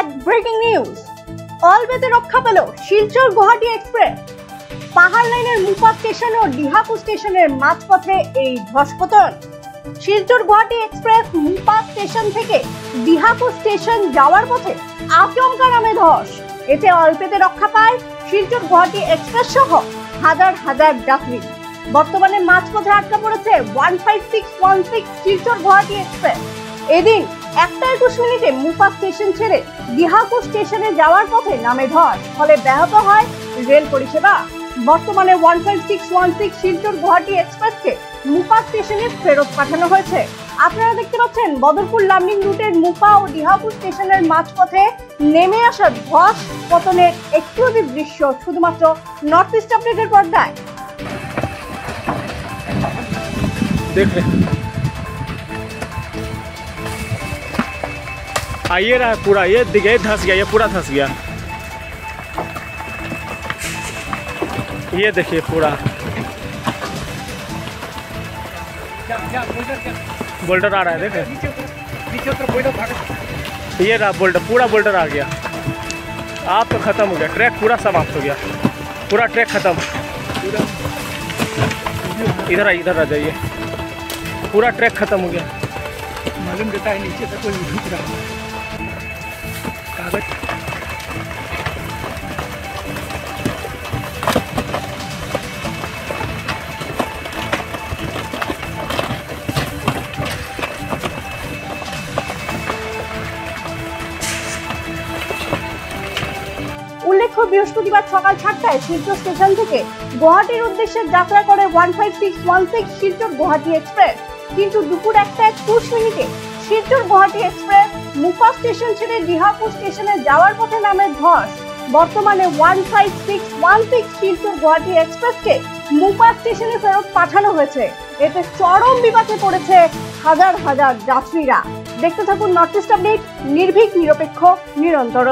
এক breaking news, অলবেতে রক্ষা পেল শিলচর গুয়াহাটি এক্সপ্রেস। পাহাড় লাইনের মুপা স্টেশন ও ডিহাপুর স্টেশনের মাঝপথে এই ধসপতন। শিলচর গুয়াহাটি এক্সপ্রেস মুপা স্টেশন থেকে ডিহাপুর স্টেশন যাওয়ার পথে আচমকা নামে ধস। এতে অল্পেতে রক্ষা পায় শিলচর গুয়াহাটি এক্সপ্রেস সহ হাজার হাজার যাত্রী। বর্তমানে মাঝপথে আটকা পড়েছে 15616 শিলচর গুয়াহাটি এক্সপ্রেস। এদিন 1:21 মুপা স্টেশন ছেড়ে ডিহাপুর স্টেশনে যাওয়ার পথে নামে ধস, ফলে ব্যাহত হয় রেল পরিষেবা। বর্তমানে 15616 শিলচর গুয়াহাটি এক্সপ্রেসকে মুপা স্টেশনে ফেরত পাঠানো হয়েছে। আপনারা দেখতে পাচ্ছেন বদরপুর লামডিং রুটের মুপা ও ডিহাপুর স্টেশনের মাঝপথে নেমে আসা ধস পতনের এক্সক্লুসিভ দৃশ্য শুধুমাত্র নর্থ ইস্ট আপডেটের পর্দায়। देखिए आइए रहा पूरा, ये दिखे धंस गया, ये पूरा धंस गया। ये देखिए पूरा बोल्डर आ रहा है, देखे ये रहा बोल्डर, पूरा बोल्डर आ गया। आप तो खत्म हो गया, ट्रैक पूरा समाप्त हो गया, पूरा ट्रैक खत्म। इधर आ जाइए, पूरा ट्रैक खत्म हो गया। मालूम देता है नीचे से कोई झुक रहा है कागज। উল্লেখ্য, বৃহস্পতিবার সকাল 7টায় শিলচর স্টেশন থেকে গুয়াহাটির উদ্দেশ্যে যাত্রা করে 15616 শিলচর গুয়াহাটি এক্সপ্রেস, কিন্তু দুপুর 1:21 শিলচর গুয়াহাটি এক্সপ্রেস মুপা স্টেশন ছেড়ে ডিহাপুর স্টেশনে যাওয়ার পথে নামে ধস। বর্তমানে 15616 শিলচর গুয়াহাটি এক্সপ্রেসকে মুপা স্টেশনে ফেরত পাঠানো হয়েছে। এতে চরম বিপাকে পড়েছে হাজার হাজার যাত্রীরা। দেখতে থাকুন নর্থ ইস্ট আপডেট, নির্ভীক, নিরপেক্ষ, নিরন্তর।